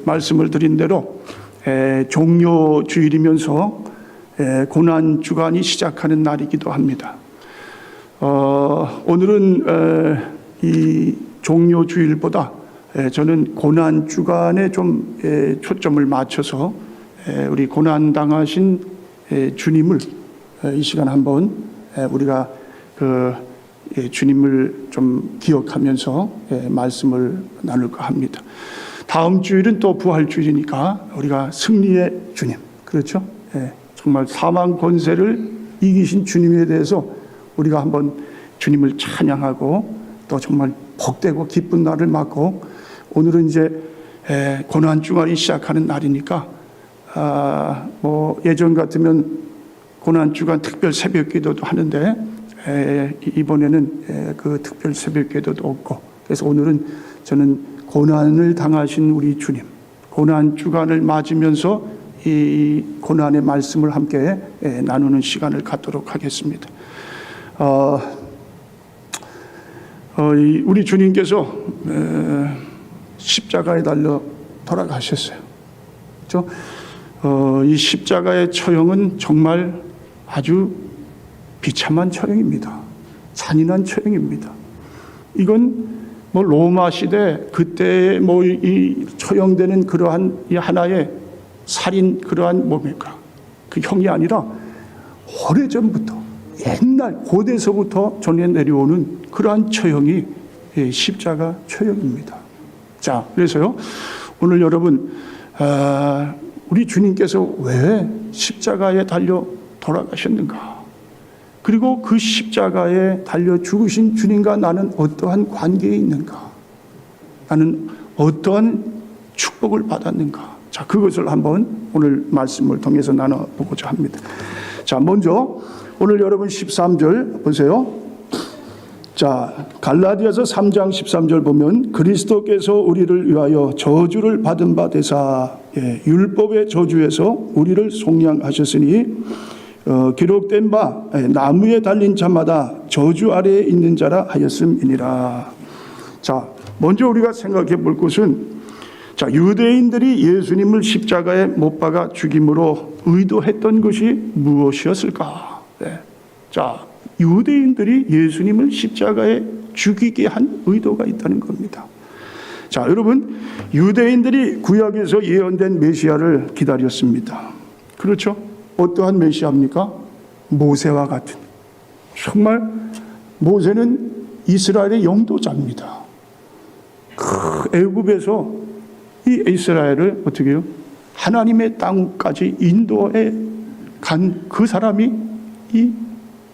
말씀을 드린 대로 종료주일이면서 고난주간이 시작하는 날이기도 합니다. 오늘은 이 종료주일보다 저는 고난주간에 좀 초점을 맞춰서 우리 고난당하신 주님을 이 시간 한번 우리가 주님을 좀 기억하면서 말씀을 나눌까 합니다. 다음 주일은 또 부활주일이니까 우리가 승리의 주님, 그렇죠? 정말 사망 권세를 이기신 주님에 대해서 우리가 한번 주님을 찬양하고 또 정말 복되고 기쁜 날을 맞고, 오늘은 이제 고난주간이 시작하는 날이니까 뭐 예전 같으면 고난주간 특별 새벽기도도 하는데 이번에는 그 특별 새벽기도도 없고, 그래서 오늘은 저는 고난을 당하신 우리 주님, 고난주간을 맞으면서 이 고난의 말씀을 함께 나누는 시간을 갖도록 하겠습니다. 우리 주님께서 십자가에 달려 돌아가셨어요. 그렇죠? 이 십자가의 처형은 정말 아주 비참한 처형입니다. 잔인한 처형입니다. 이건 뭐 로마 시대 그때 뭐 이 처형되는 그러한 이 하나의 살인 그러한 뭡니까? 그 형이 아니라 오래전부터 옛날 고대서부터 전해 내려오는 그러한 처형이 십자가 처형입니다. 자, 그래서요 오늘 여러분 우리 주님께서 왜 십자가에 달려 돌아가셨는가? 그리고 그 십자가에 달려 죽으신 주님과 나는 어떠한 관계에 있는가? 나는 어떠한 축복을 받았는가? 자, 그것을 한번 오늘 말씀을 통해서 나눠보고자 합니다. 자, 먼저 오늘 여러분 13절 보세요. 자, 갈라디아서 3장 13절 보면 그리스도께서 우리를 위하여 저주를 받은 바 되사 율법의 저주에서 우리를 속량하셨으니 기록된 바 나무에 달린 자마다 저주 아래에 있는 자라 하였음이니라. 자, 먼저 우리가 생각해 볼 것은, 자, 유대인들이 예수님을 십자가에 못 박아 죽임으로 의도했던 것이 무엇이었을까? 자, 유대인들이 예수님을 십자가에 죽이게 한 의도가 있다는 겁니다. 자, 여러분, 유대인들이 구약에서 예언된 메시아를 기다렸습니다. 그렇죠? 어떠한 메시아입니까? 모세와 같은. 정말 모세는 이스라엘의 영도자입니다. 애굽에서 이 이스라엘을 어떻게 해요? 하나님의 땅까지 인도해 간 그 사람이 이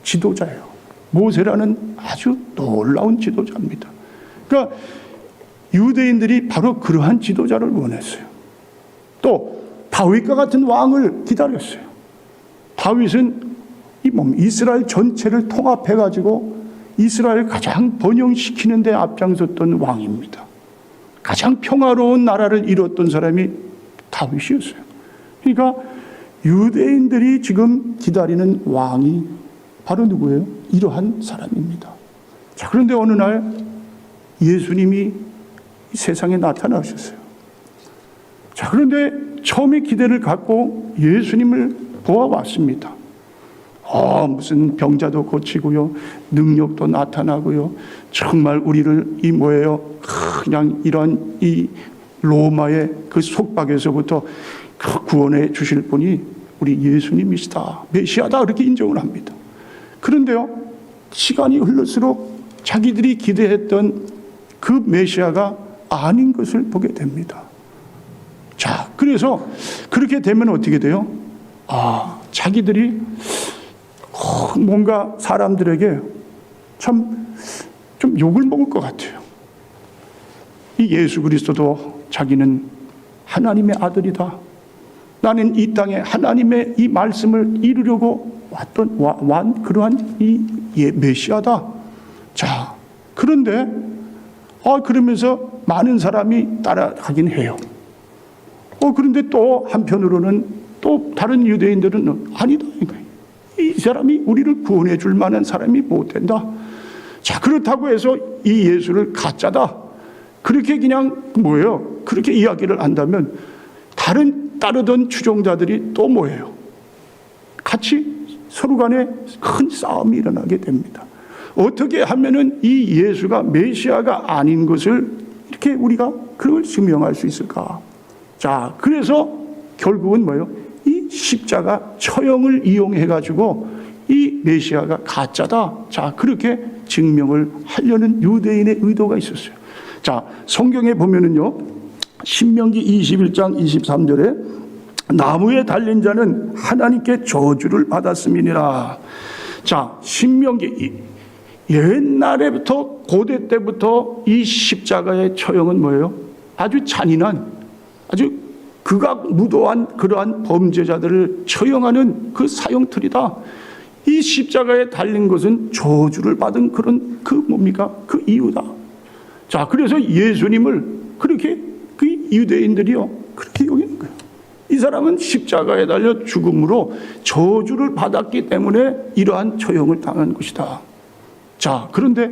지도자예요. 모세라는 아주 놀라운 지도자입니다. 그러니까 유대인들이 바로 그러한 지도자를 원했어요. 또 다윗과 같은 왕을 기다렸어요. 다윗은 이스라엘 전체를 통합해가지고 이스라엘을 가장 번영시키는 데 앞장섰던 왕입니다. 가장 평화로운 나라를 이뤘던 사람이 다윗이었어요. 그러니까 유대인들이 지금 기다리는 왕이 바로 누구예요? 이러한 사람입니다. 자, 그런데 어느 날 예수님이 세상에 나타나셨어요. 자, 그런데 처음에 기대를 갖고 예수님을 보아왔습니다. 무슨 병자도 고치고요, 능력도 나타나고요, 정말 우리를 이 뭐예요? 그냥 이런 이 로마의 그 속박에서부터 구원해 주실 분이 우리 예수님이시다, 메시아다, 그렇게 인정을 합니다. 그런데요, 시간이 흐를수록 자기들이 기대했던 그 메시아가 아닌 것을 보게 됩니다. 자, 그래서 그렇게 되면 어떻게 돼요? 자기들이 뭔가 사람들에게 참 좀 욕을 먹을 것 같아요. 이 예수 그리스도도 자기는 하나님의 아들이다. 나는 이 땅에 하나님의 이 말씀을 이루려고 왔던 그러한 이 메시아다. 자, 그런데 그러면서 많은 사람이 따라가긴 해요. 그런데 또 한편으로는 또 다른 유대인들은 아니다. 이 사람이 우리를 구원해 줄 만한 사람이 못 된다. 자, 그렇다고 해서 이 예수를 가짜다, 그렇게 그냥 뭐예요? 그렇게 이야기를 한다면 따르던 추종자들이 또 뭐예요? 같이 서로 간에 큰 싸움이 일어나게 됩니다. 어떻게 하면은 이 예수가 메시아가 아닌 것을 이렇게 우리가 그걸 증명할 수 있을까? 자, 그래서 결국은 뭐예요? 이 십자가 처형을 이용해가지고 이 메시아가 가짜다. 자, 그렇게 증명을 하려는 유대인의 의도가 있었어요. 자, 성경에 보면은요, 신명기 21장 23절에 나무에 달린 자는 하나님께 저주를 받았음이니라. 자, 신명기 옛날에부터 고대 때부터 이 십자가의 처형은 뭐예요? 아주 잔인한, 아주 극악무도한 그러한 범죄자들을 처형하는 그 사형틀이다. 이 십자가에 달린 것은 저주를 받은 그런 그 뭡니까? 그 이유다. 자, 그래서 예수님을 그렇게 그 유대인들이요 그렇게 여기는 거예요. 이 사람은 십자가에 달려 죽음으로 저주를 받았기 때문에 이러한 처형을 당한 것이다. 자, 그런데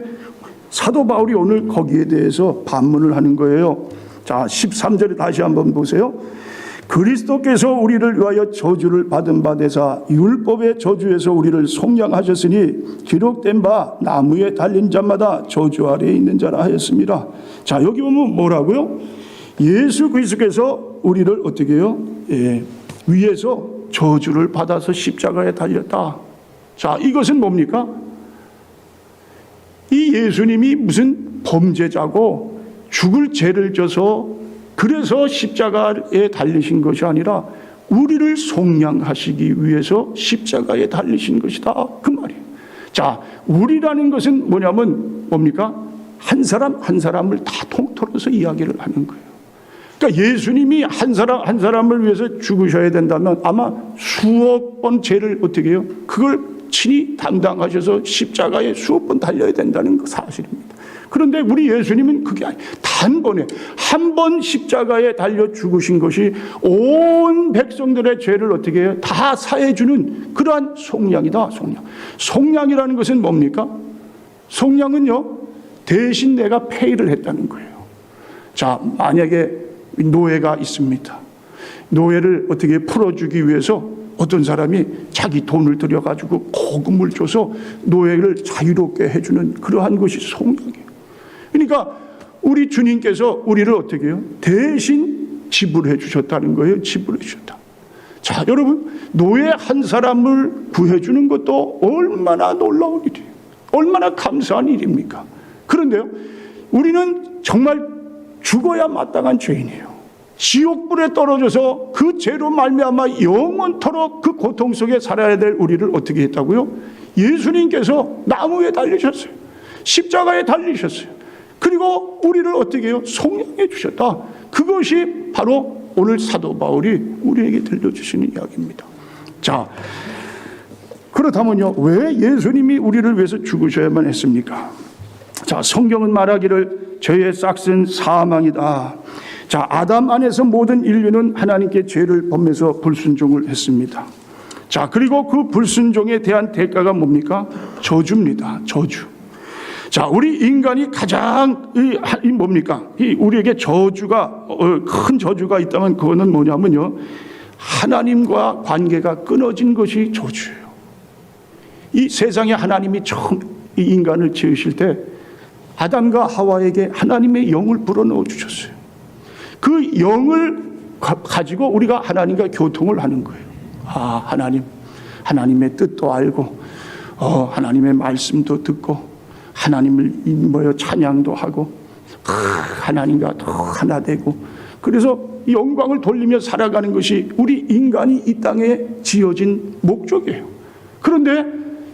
사도 바울이 오늘 거기에 대해서 반문을 하는 거예요. 자, 13절에 다시 한번 보세요. 그리스도께서 우리를 위하여 저주를 받은 바 되사 율법의 저주에서 우리를 속량하셨으니 기록된 바 나무에 달린 자마다 저주 아래에 있는 자라 하였습니다. 자, 여기 보면 뭐라고요? 예수 그리스도께서 우리를 어떻게 해요? 위에서 저주를 받아서 십자가에 달렸다. 자, 이것은 뭡니까? 이 예수님이 무슨 범죄자고 죽을 죄를 져서 그래서 십자가에 달리신 것이 아니라 우리를 속량하시기 위해서 십자가에 달리신 것이다. 그 말이에요. 자, 우리라는 것은 뭐냐면 뭡니까? 한 사람 한 사람을 다 통틀어서 이야기를 하는 거예요. 그러니까 예수님이 한 사람 한 사람을 위해서 죽으셔야 된다면 아마 수억 번 죄를 어떻게 해요? 그걸 친히 담당하셔서 십자가에 수억 번 달려야 된다는 그 사실입니다. 그런데 우리 예수님은 그게 아니에요. 단번에 한 번 십자가에 달려 죽으신 것이 온 백성들의 죄를 어떻게 해요? 다 사해주는 그러한 속량이다. 속량이라는 것은 뭡니까? 속량은요, 대신 내가 페이를 했다는 거예요. 자, 만약에 노예가 있습니다. 노예를 어떻게 풀어주기 위해서 어떤 사람이 자기 돈을 들여가지고 거금을 줘서 노예를 자유롭게 해주는 그러한 것이 속량이에요. 그러니까 우리 주님께서 우리를 어떻게 해요? 대신 지불해 주셨다는 거예요. 지불해 주셨다. 자, 여러분, 노예 한 사람을 구해주는 것도 얼마나 놀라운 일이에요. 얼마나 감사한 일입니까? 그런데요, 우리는 정말 죽어야 마땅한 죄인이에요. 지옥불에 떨어져서 그 죄로 말미암아 영원토록 그 고통 속에 살아야 될 우리를 어떻게 했다고요? 예수님께서 나무에 달리셨어요. 십자가에 달리셨어요. 그리고 우리를 어떻게 해요? 속량해 주셨다. 그것이 바로 오늘 사도 바울이 우리에게 들려주시는 이야기입니다. 자, 그렇다면요, 왜 예수님이 우리를 위해서 죽으셔야만 했습니까? 자, 성경은 말하기를 죄의 싹은 사망이다. 자, 아담 안에서 모든 인류는 하나님께 죄를 범해서 불순종을 했습니다. 자, 그리고 그 불순종에 대한 대가가 뭡니까? 저주입니다. 저주. 자, 우리 인간이 가장 뭡니까? 우리에게 저주가 큰 저주가 있다면 그거는 뭐냐면요, 하나님과 관계가 끊어진 것이 저주예요. 이 세상에 하나님이 처음 이 인간을 지으실 때 아담과 하와에게 하나님의 영을 불어넣어 주셨어요. 그 영을 가지고 우리가 하나님과 교통을 하는 거예요. 아, 하나님의 뜻도 알고, 하나님의 말씀도 듣고, 하나님을 찬양도 하고, 하나님과 더 하나 되고, 그래서 영광을 돌리며 살아가는 것이 우리 인간이 이 땅에 지어진 목적이에요. 그런데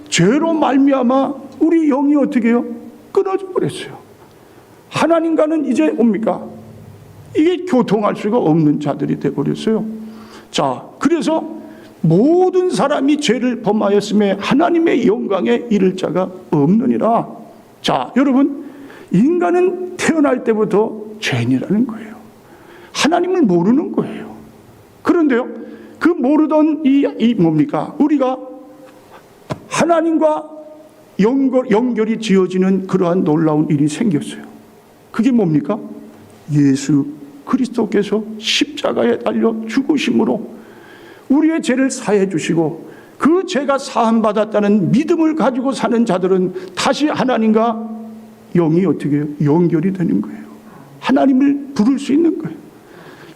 죄로 말미암아 우리 영이 어떻게 해요? 끊어져 버렸어요. 하나님과는 이제 뭡니까? 이게 교통할 수가 없는 자들이 되어버렸어요. 자, 그래서 모든 사람이 죄를 범하였음에 하나님의 영광에 이를 자가 없느니라. 자, 여러분, 인간은 태어날 때부터 죄인이라는 거예요. 하나님을 모르는 거예요. 그런데요, 그 모르던 이 뭡니까? 우리가 하나님과 연결이 지어지는 그러한 놀라운 일이 생겼어요. 그게 뭡니까? 예수 그리스도께서 십자가에 달려 죽으심으로 우리의 죄를 사해 주시고 그 죄가 사함받았다는 믿음을 가지고 사는 자들은 다시 하나님과 영이 어떻게 해요? 연결이 되는 거예요. 하나님을 부를 수 있는 거예요.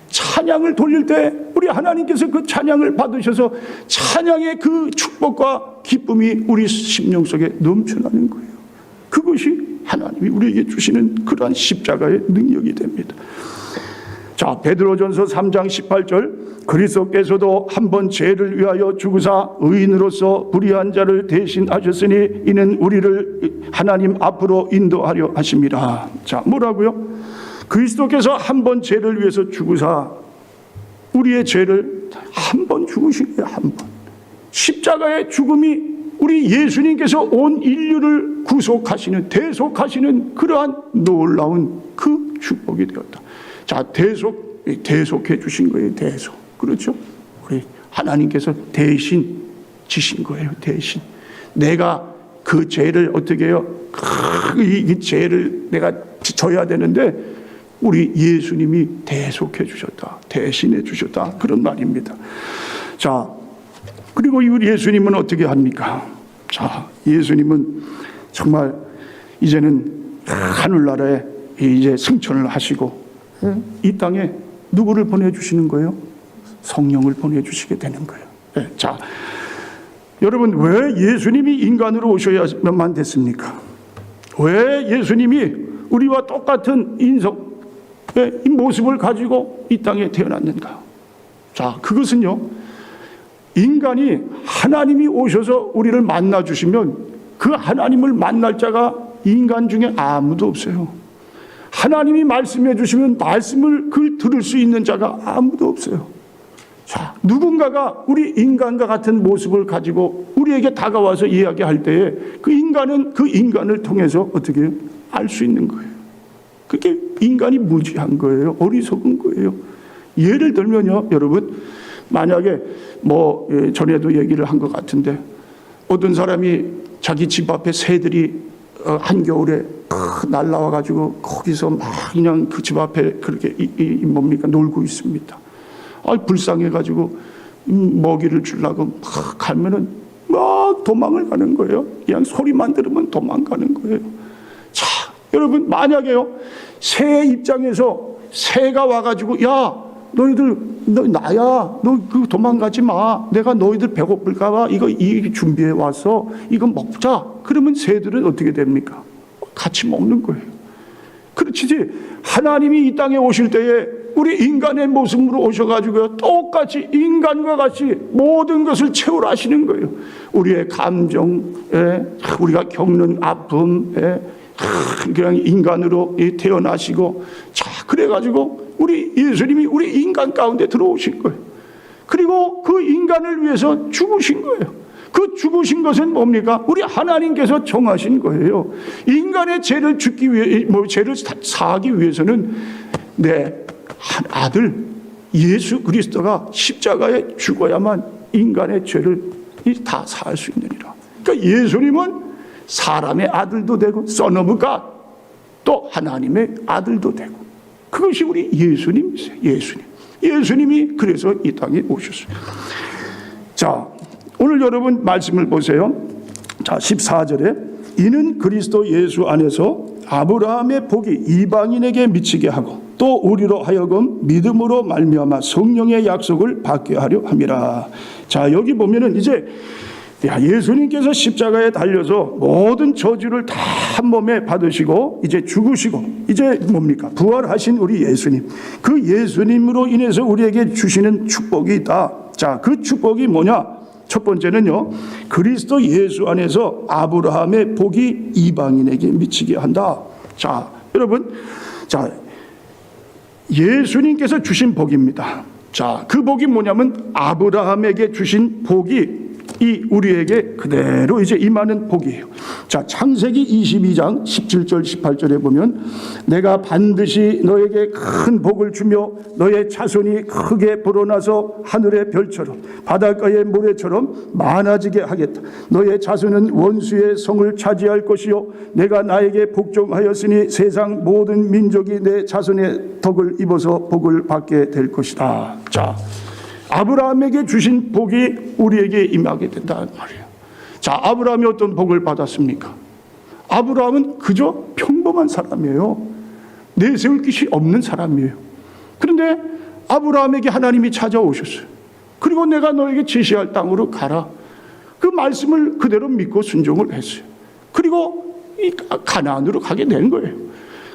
찬양을 돌릴 때 우리 하나님께서 그 찬양을 받으셔서 찬양의 그 축복과 기쁨이 우리 심령 속에 넘쳐나는 거예요. 그것이 하나님이 우리에게 주시는 그러한 십자가의 능력이 됩니다. 자, 베드로전서 3장 18절, 그리스도께서도 한 번 죄를 위하여 죽으사 의인으로서 불의한 자를 대신하셨으니 이는 우리를 하나님 앞으로 인도하려 하심이라. 자, 뭐라고요? 그리스도께서 한 번 죄를 위해서 죽으사 우리의 죄를 한 번 죽으신 거예요. 한 번. 십자가의 죽음이 우리 예수님께서 온 인류를 구속하시는, 대속하시는 그러한 놀라운 그 축복이 되었다. 자, 대속해 주신 거예요. 대속. 그렇죠? 우리 하나님께서 대신 지신 거예요. 대신. 내가 그 죄를 어떻게 해요? 이 죄를 내가 져야 되는데 우리 예수님이 대속해 주셨다. 대신해 주셨다. 그런 말입니다. 자, 그리고 우리 예수님은 어떻게 합니까? 자, 예수님은 정말 이제는 하늘나라에 이제 승천을 하시고 이 땅에 누구를 보내주시는 거예요? 성령을 보내주시게 되는 거예요. 네, 자, 여러분, 왜 예수님이 인간으로 오셔야만 됐습니까? 왜 예수님이 우리와 똑같은 이 모습을 가지고 이 땅에 태어났는가? 자, 그것은요, 인간이 하나님이 오셔서 우리를 만나 주시면 그 하나님을 만날 자가 인간 중에 아무도 없어요. 하나님이 말씀해 주시면 말씀을 들을 수 있는 자가 아무도 없어요. 자, 누군가가 우리 인간과 같은 모습을 가지고 우리에게 다가와서 이야기할 때에 그 인간은 그 인간을 통해서 어떻게 알 수 있는 거예요. 그게 인간이 무지한 거예요. 어리석은 거예요. 예를 들면요, 여러분, 만약에 전에도 얘기를 한 것 같은데 어떤 사람이 자기 집 앞에 새들이 한겨울에 날라와 가지고 거기서 막 그냥 그 집 앞에 그렇게 놀고 있습니다. 불쌍해 가지고 먹이를 주려고 막 가면은 막 도망을 가는 거예요. 그냥 소리만 들으면 도망가는 거예요. 자, 여러분, 만약에요, 새 입장에서 새가 와가지고 야, 너희들 나야, 너 도망가지 마. 내가 너희들 배고플까봐 이거 준비해 왔어. 이거 먹자. 그러면 새들은 어떻게 됩니까? 같이 먹는 거예요. 그렇지. 하나님이 이 땅에 오실 때에 우리 인간의 모습으로 오셔가지고 똑같이 인간과 같이 모든 것을 채우라 하시는 거예요. 우리의 감정에, 우리가 겪는 아픔에 그냥 인간으로 태어나시고, 자, 그래가지고 우리 예수님이 우리 인간 가운데 들어오신 거예요. 그리고 그 인간을 위해서 죽으신 거예요. 그 죽으신 것은 뭡니까? 우리 하나님께서 정하신 거예요. 인간의 죄를 죄를 사하기 위해서는 내 아들 예수 그리스도가 십자가에 죽어야만 인간의 죄를 다 사할 수 있느니라. 그러니까 예수님은 사람의 아들도 되고 Son of God, 또 하나님의 아들도 되고, 그것이 우리 예수님이세요. 예수님이 그래서 이 땅에 오셨어요. 자, 오늘 여러분 말씀을 보세요. 자, 14절에 이는 그리스도 예수 안에서 아브라함의 복이 이방인에게 미치게 하고 또 우리로 하여금 믿음으로 말미암아 성령의 약속을 받게 하려 함이라. 자, 여기 보면은 이제 예수님께서 십자가에 달려서 모든 저주를 다 한 몸에 받으시고 이제 죽으시고 이제 뭡니까? 부활하신 우리 예수님. 그 예수님으로 인해서 우리에게 주시는 축복이 있다. 자, 그 축복이 뭐냐? 첫 번째는요, 그리스도 예수 안에서 아브라함의 복이 이방인에게 미치게 한다. 자, 여러분, 자, 예수님께서 주신 복입니다. 자, 그 복이 뭐냐면 아브라함에게 주신 복이 이 우리에게 그대로 이제 임하는 복이에요. 자, 창세기 22장 17절 18절에 보면 내가 반드시 너에게 큰 복을 주며 너의 자손이 크게 불어나서 하늘의 별처럼 바닷가의 모래처럼 많아지게 하겠다. 너의 자손은 원수의 성을 차지할 것이요 내가 나에게 복종하였으니 세상 모든 민족이 내 자손의 덕을 입어서 복을 받게 될 것이다. 자, 아브라함에게 주신 복이 우리에게 임하게 된다는 말이에요. 자, 아브라함이 어떤 복을 받았습니까? 아브라함은 그저 평범한 사람이에요. 내세울 것이 없는 사람이에요. 그런데 아브라함에게 하나님이 찾아오셨어요. 그리고 내가 너에게 제시할 땅으로 가라. 그 말씀을 그대로 믿고 순종을 했어요. 그리고 이 가나안으로 가게 된 거예요.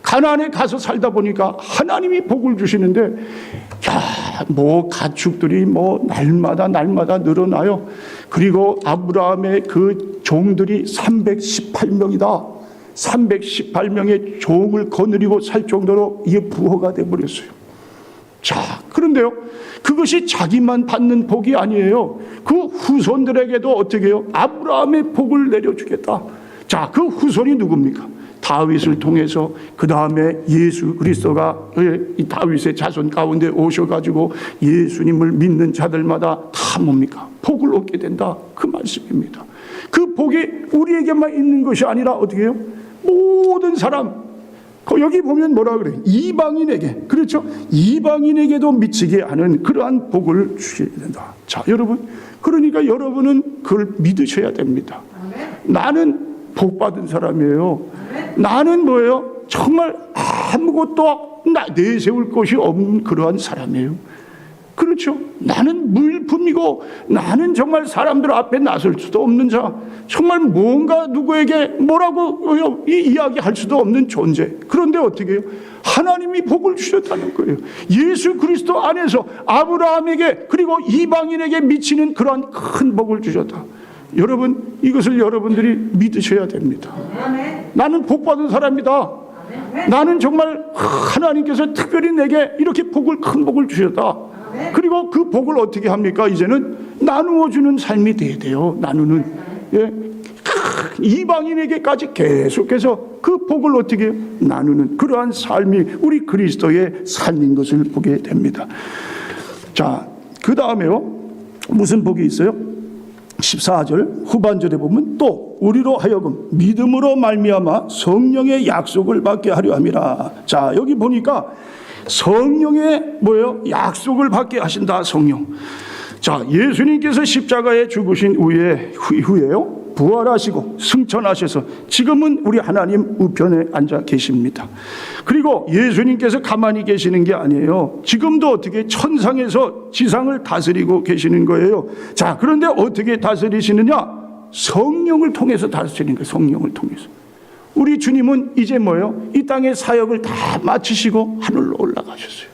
가나안에 가서 살다 보니까 하나님이 복을 주시는데, 야, 뭐 가축들이 뭐 날마다 늘어나요. 그리고 아브라함의 그 종들이 318명이다. 318명의 종을 거느리고 살 정도로 이게 부호가 되어버렸어요. 자, 그런데요, 그것이 자기만 받는 복이 아니에요. 그 후손들에게도 어떻게 해요? 아브라함의 복을 내려주겠다. 자, 그 후손이 누굽니까? 다윗을 통해서 그 다음에 예수 그리스도가 이 다윗의 자손 가운데 오셔가지고 예수님을 믿는 자들마다 다 뭡니까? 복을 얻게 된다. 그 말씀입니다. 그 복이 우리에게만 있는 것이 아니라 어떻게 해요? 모든 사람, 여기 보면 뭐라 그래요? 이방인에게, 그렇죠? 이방인에게도 미치게 하는 그러한 복을 주셔야 된다. 자, 여러분, 그러니까 여러분은 그걸 믿으셔야 됩니다. 나는 복 받은 사람이에요. 나는 뭐예요? 정말 아무것도 내세울 것이 없는 그러한 사람이에요. 그렇죠? 나는 무일품이고 나는 정말 사람들 앞에 나설 수도 없는 자, 정말 뭔가 누구에게 뭐라고 이야기할 수도 없는 존재. 그런데 어떻게 해요? 하나님이 복을 주셨다는 거예요. 예수 그리스도 안에서 아브라함에게 그리고 이방인에게 미치는 그러한 큰 복을 주셨다. 여러분, 이것을 여러분들이 믿으셔야 됩니다. 나는 복받은 사람이다. 나는 정말 하나님께서 특별히 내게 이렇게 큰 복을 주셨다. 그리고 그 복을 어떻게 합니까? 이제는 나누어주는 삶이 돼야 돼요. 나누는. 예. 이방인에게까지 계속해서 그 복을 어떻게 나누는 그러한 삶이 우리 그리스도의 삶인 것을 보게 됩니다. 자, 그 다음에요. 무슨 복이 있어요? 14절 후반절에 보면 또 우리로 하여금 믿음으로 말미암아 성령의 약속을 받게 하려 함이라. 자, 여기 보니까 성령의 뭐예요? 약속을 받게 하신다. 성령. 자, 예수님께서 십자가에 죽으신 후에요 부활하시고 승천하셔서 지금은 우리 하나님 우편에 앉아 계십니다. 그리고 예수님께서 가만히 계시는 게 아니에요. 지금도 어떻게 천상에서 지상을 다스리고 계시는 거예요. 자, 그런데 어떻게 다스리시느냐? 성령을 통해서 다스리는 거예요. 성령을 통해서. 우리 주님은 이제 뭐예요? 이 땅의 사역을 다 마치시고 하늘로 올라가셨어요.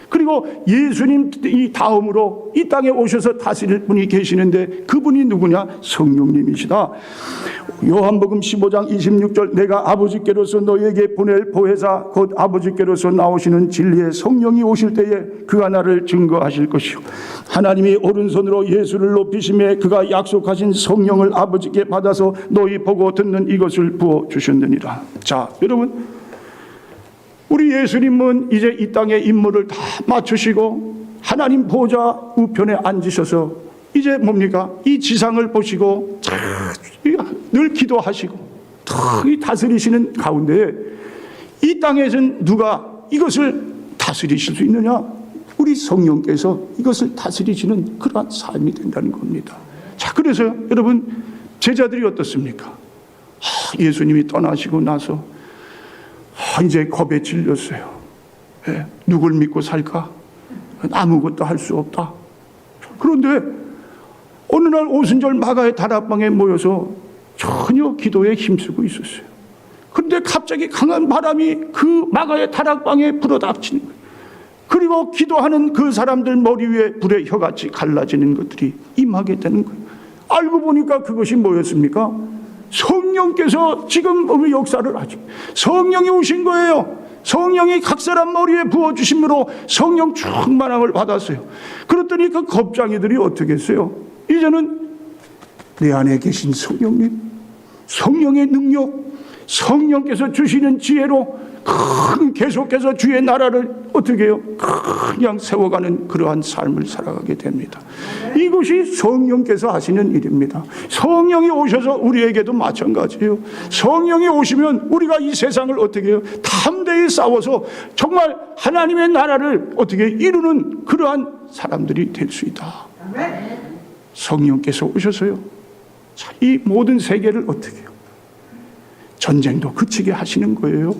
그리고 예수님 이 다음으로 이 땅에 오셔서 다스릴 분이 계시는데 그분이 누구냐? 성령님이시다. 요한복음 15장 26절 내가 아버지께로서 너희에게 보낼 보혜사 곧 아버지께로서 나오시는 진리의 성령이 오실 때에 그가 나를 증거하실 것이요 하나님이 오른손으로 예수를 높이심에 그가 약속하신 성령을 아버지께 받아서 너희 보고 듣는 이것을 부어주셨느니라. 자, 여러분, 우리 예수님은 이제 이 땅의 임무를 다 마치시고 하나님 보좌 우편에 앉으셔서 이제 뭡니까? 이 지상을 보시고 늘 기도하시고 다스리시는 가운데 이 땅에서는 누가 이것을 다스리실 수 있느냐? 우리 성령께서 이것을 다스리시는 그러한 삶이 된다는 겁니다. 자, 그래서 여러분, 제자들이 어떻습니까? 예수님이 떠나시고 나서 이제 겁에 질렸어요. 예, 누굴 믿고 살까? 아무것도 할 수 없다. 그런데 어느 날 오순절 마가의 다락방에 모여서 전혀 기도에 힘쓰고 있었어요. 그런데 갑자기 강한 바람이 그 마가의 다락방에 불어닥치는 거예요. 그리고 기도하는 그 사람들 머리 위에 불의 혀같이 갈라지는 것들이 임하게 되는 거예요. 알고 보니까 그것이 뭐였습니까? 성령께서 지금 역사를 하죠. 성령이 오신 거예요. 성령이 각 사람 머리에 부어주심으로 성령 충만함을 받았어요. 그랬더니 그 겁장이들이 어떻게 했어요? 이제는 내 안에 계신 성령님, 성령의 능력, 성령께서 주시는 지혜로 계속해서 주의 나라를 어떻게 해요? 그냥 세워가는 그러한 삶을 살아가게 됩니다. 이것이 성령께서 하시는 일입니다. 성령이 오셔서 우리에게도 마찬가지예요. 성령이 오시면 우리가 이 세상을 어떻게 해요? 담대히 싸워서 정말 하나님의 나라를 어떻게 이루는 그러한 사람들이 될 수 있다. 성령께서 오셔서요, 이 모든 세계를 어떻게 해요? 전쟁도 그치게 하시는 거예요.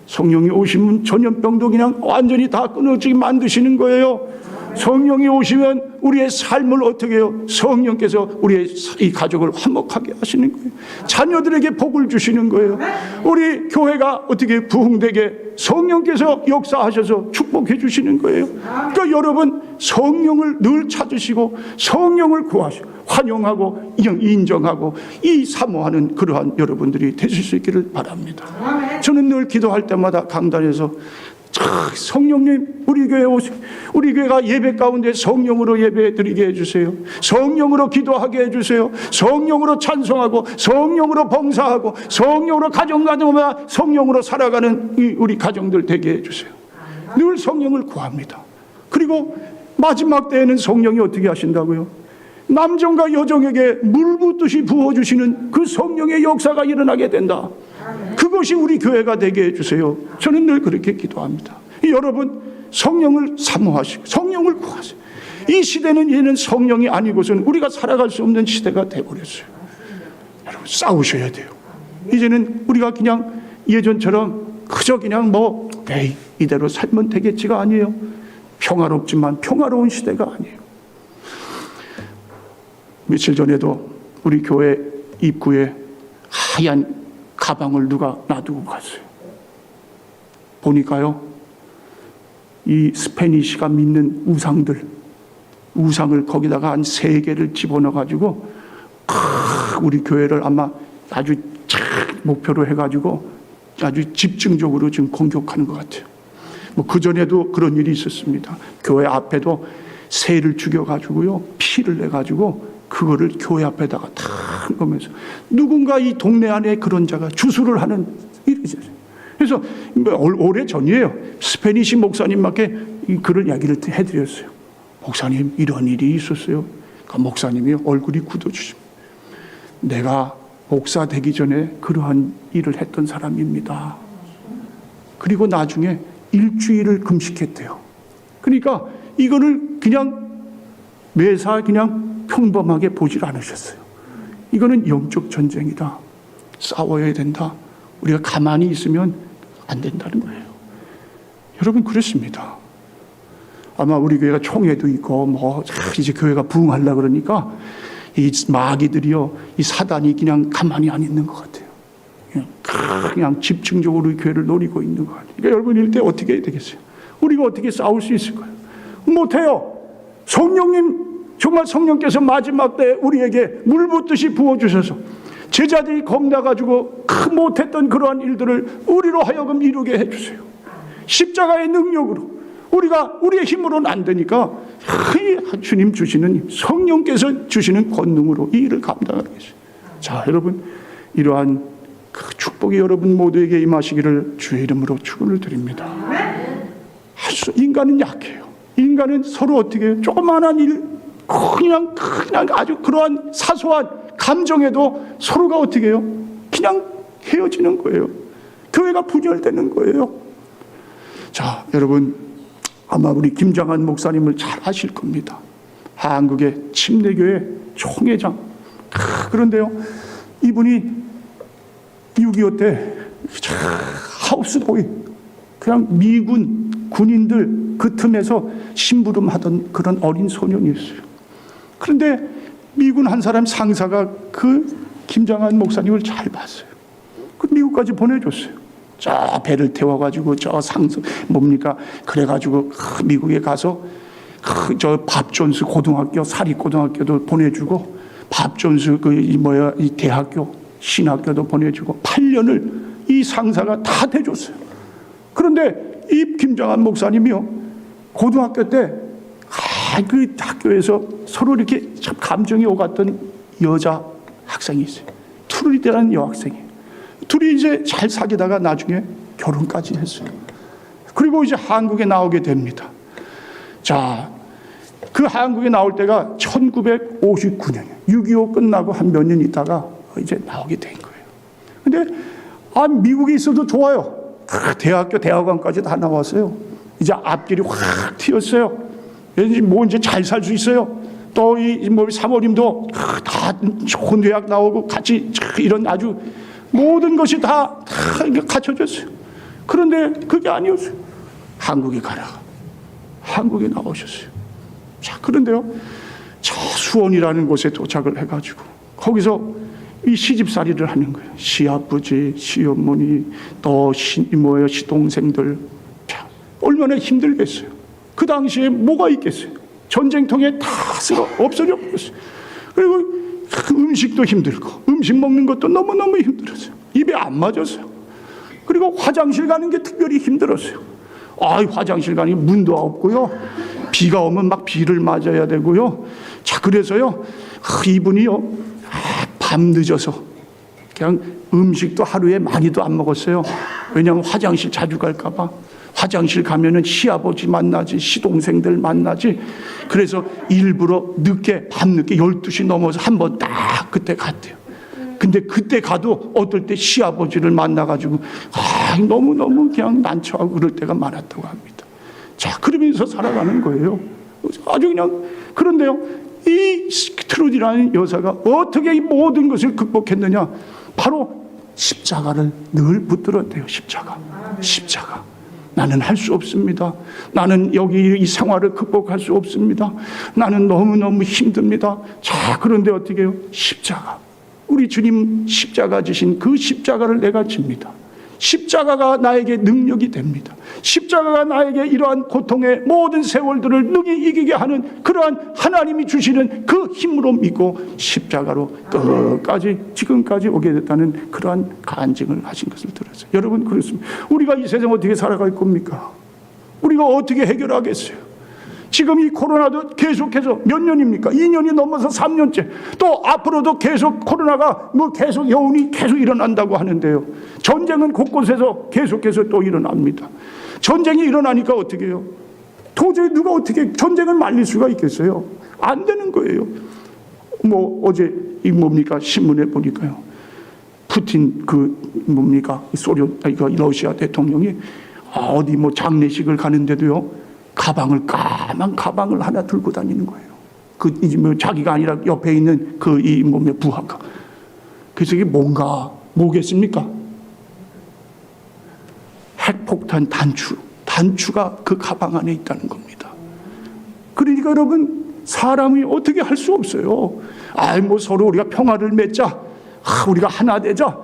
성령이 오시면 전염병도 그냥 완전히 다 끊어지게 만드시는 거예요. 성령이 오시면 우리의 삶을 어떻게 해요? 성령께서 우리의 이 가족을 화목하게 하시는 거예요. 자녀들에게 복을 주시는 거예요. 우리 교회가 어떻게 부흥되게 성령께서 역사하셔서 축복해 주시는 거예요. 그러니까 여러분, 성령을 늘 찾으시고 성령을 구하시고 환영하고 인정하고 이 사모하는 그러한 여러분들이 되실 수 있기를 바랍니다. 저는 늘 기도할 때마다 강단에서 성령님, 우리 교회에 오세요. 우리 교회가 예배 가운데 성령으로 예배 드리게 해주세요. 성령으로 기도하게 해주세요. 성령으로 찬송하고 성령으로 봉사하고 성령으로 가정마다 성령으로 살아가는 우리 가정들 되게 해주세요. 늘 성령을 구합니다. 그리고 마지막 때에는 성령이 어떻게 하신다고요? 남정과 여정에게 물 붓듯이 부어주시는 그 성령의 역사가 일어나게 된다. 그것이 우리 교회가 되게 해주세요. 저는 늘 그렇게 기도합니다. 여러분, 성령을 사모하시고 성령을 구하세요. 이 시대는 이제는 성령이 아니고서는 우리가 살아갈 수 없는 시대가 되어버렸어요. 여러분, 싸우셔야 돼요. 이제는 우리가 그냥 예전처럼 그저 그냥 에이, 이대로 살면 되겠지가 아니에요. 평화롭지만 평화로운 시대가 아니에요. 며칠 전에도 우리 교회 입구에 하얀 가방을 누가 놔두고 갔어요. 보니까요, 이 스페니시가 믿는 우상을 거기다가 한 3개를 집어넣어가지고 우리 교회를 아마 아주 목표로 해가지고 아주 집중적으로 지금 공격하는 것 같아요. 그전에도 그런 일이 있었습니다. 교회 앞에도 새를 죽여가지고요, 피를 내가지고 그거를 교회 앞에다가 다 보면서 누군가 이 동네 안에 그런 자가 주술을 하는 일이 있어요. 그래서 오래 전이에요. 스페니시 목사님께 그런 이야기를 해드렸어요. 목사님, 이런 일이 있었어요. 그러니까 목사님이 얼굴이 굳어주십니다. 내가 목사 되기 전에 그러한 일을 했던 사람입니다. 그리고 나중에 일주일을 금식했대요. 그러니까 이거를 그냥 매사 그냥 평범하게 보질 않으셨어요. 이거는 영적 전쟁이다. 싸워야 된다. 우리가 가만히 있으면 안 된다는 거예요. 여러분, 그렇습니다. 아마 우리 교회가 총회도 있고 이제 교회가 부흥하려고 그러니까 이 마귀들이요, 이 사단이 그냥 가만히 안 있는 것 같아요. 그냥 집중적으로 이 교회를 노리고 있는 것 같아요. 그러니까 여러분, 이럴 때 어떻게 해야 되겠어요? 우리가 어떻게 싸울 수 있을까요? 못해요. 성령님, 정말 성령께서 마지막 때 우리에게 물 붓듯이 부어주셔서 제자들이 겁나가지고 못했던 그러한 일들을 우리로 하여금 이루게 해주세요. 십자가의 능력으로. 우리의 힘으로는 안 되니까 주님 주시는 성령께서 주시는 권능으로 이 일을 감당하게 해주세요. 자, 여러분, 이러한 그 축복이 여러분 모두에게 임하시기를 주의 이름으로 축원을 드립니다. 인간은 약해요. 인간은 서로 어떻게 해요? 조그마한 일, 그냥 아주 그러한 사소한 감정에도 서로가 어떻게 해요? 그냥 헤어지는 거예요. 교회가 분열되는 거예요. 자, 여러분, 아마 우리 김장한 목사님을 잘 아실 겁니다. 한국의 침례교회 총회장. 그런데요, 이분이 6.25 때 하우스보이, 그냥 미군 군인들 그 틈에서 심부름하던 그런 어린 소년이었어요. 그런데 미군 한 사람 상사가 그 김장한 목사님을 잘 봤어요. 그 미국까지 보내줬어요. 저 배를 태워가지고 저 그래가지고 미국에 가서 저 밥존스 고등학교, 사립고등학교도 보내주고 밥존스 이 대학교, 신학교도 보내주고 8년을 이 상사가 다 대줬어요. 그런데 이 김장한 목사님이요, 고등학교 때 그 학교에서 서로 이렇게 참 감정이 오갔던 여자 학생이 있어요. 트루디라는 여학생이. 둘이 이제 잘 사귀다가 나중에 결혼까지 했어요. 그리고 이제 한국에 나오게 됩니다. 자, 그 한국에 나올 때가 1959년이에요. 6.25 끝나고 한 몇 년 있다가 이제 나오게 된 거예요. 근데 미국에 있어도 좋아요. 대학교, 대학원까지 다 나왔어요. 이제 앞길이 확 튀었어요. 이제 잘 살 수 있어요. 또 사모님도 다 좋은 대학 나오고 같이 이런 아주 모든 것이 다 갖춰졌어요. 그런데 그게 아니었어요. 한국에 가라가 한국에 나오셨어요. 자, 그런데요, 저 수원이라는 곳에 도착을 해가지고 거기서 이 시집살이를 하는 거예요. 시아버지, 시어머니, 또 시동생들. 자, 얼마나 힘들겠어요. 그 당시에 뭐가 있겠어요. 전쟁통에 다 없어져 버렸어요. 그리고 음식도 힘들고 음식 먹는 것도 너무너무 힘들었어요. 입에 안 맞았어요. 그리고 화장실 가는 게 특별히 힘들었어요. 화장실 가는 게 문도 없고요. 비가 오면 막 비를 맞아야 되고요. 자, 그래서요, 이분이요, 밤 늦어서 그냥 음식도 하루에 많이도 안 먹었어요. 왜냐하면 화장실 자주 갈까봐. 화장실 가면은 시아버지 만나지, 시동생들 만나지. 그래서 일부러 늦게, 밤늦게 12시 넘어서 한 번 딱 그때 갔대요. 근데 그때 가도 어떨 때 시아버지를 만나가지고 너무너무 그냥 난처하고 그럴 때가 많았다고 합니다. 자, 그러면서 살아가는 거예요. 아주 그냥. 그런데요, 이 트루디라는 여사가 어떻게 이 모든 것을 극복했느냐? 바로 십자가를 늘 붙들었대요. 십자가. 나는 할 수 없습니다. 나는 여기 이 생활을 극복할 수 없습니다. 나는 너무너무 힘듭니다. 자, 그런데 어떻게 해요? 십자가. 우리 주님 십자가 지신 그 십자가를 내가 집니다. 십자가가 나에게 능력이 됩니다. 십자가가 나에게 이러한 고통의 모든 세월들을 능히 이기게 하는 그러한 하나님이 주시는 그 힘으로 믿고 십자가로 끝까지 지금까지 오게 됐다는 그러한 간증을 하신 것을 들었어요. 여러분, 그렇습니다. 우리가 이 세상 어떻게 살아갈 겁니까? 우리가 어떻게 해결하겠어요? 지금 이 코로나도 계속해서 몇 년입니까? 2년이 넘어서 3년째. 또 앞으로도 계속 코로나가 계속 여운이 계속 일어난다고 하는데요. 전쟁은 곳곳에서 계속해서 또 일어납니다. 전쟁이 일어나니까 어떻게 해요? 도저히 누가 어떻게 전쟁을 말릴 수가 있겠어요? 안 되는 거예요. 어제 신문에 보니까요. 푸틴 러시아 대통령이 어디 장례식을 가는데도요. 까만 가방을 하나 들고 다니는 거예요. 자기가 아니라 옆에 있는 부하가. 그래서 이게 뭐겠습니까? 핵폭탄 단추가 그 가방 안에 있다는 겁니다. 그러니까 여러분, 사람이 어떻게 할 수 없어요. 서로 우리가 평화를 맺자. 우리가 하나 되자.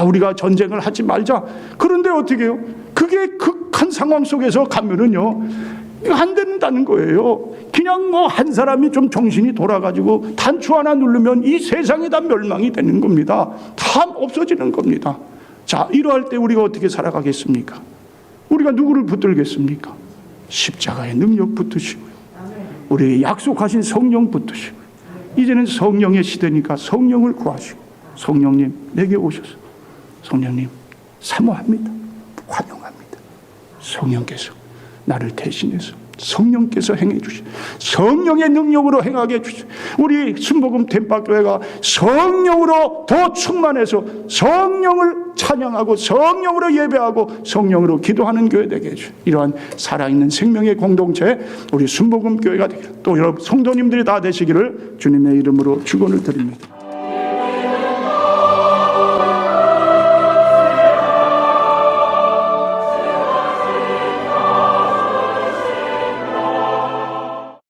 우리가 전쟁을 하지 말자. 그런데 어떻게 해요? 그게 극한 상황 속에서 가면은요, 안 된다는 거예요. 그냥 한 사람이 좀 정신이 돌아가지고 단추 하나 누르면 이 세상이 다 멸망이 되는 겁니다. 다 없어지는 겁니다. 자, 이러할 때 우리가 어떻게 살아가겠습니까? 우리가 누구를 붙들겠습니까? 십자가의 능력 붙드시고요. 우리에게 약속하신 성령 붙드시고요. 이제는 성령의 시대니까 성령을 구하시고, 성령님 내게 오셔서, 성령님 사모합니다. 환영합니다. 성령께서 나를 대신해서 성령께서 행해 주시오. 성령의 능력으로 행하게 해주시오. 우리 순복음 댐박교회가 성령으로 더 충만해서 성령을 찬양하고 성령으로 예배하고 성령으로 기도하는 교회 되게 해주시오. 이러한 살아있는 생명의 공동체 우리 순복음 교회가 되기를, 또 여러분 성도님들이 다 되시기를 주님의 이름으로 축원을 드립니다.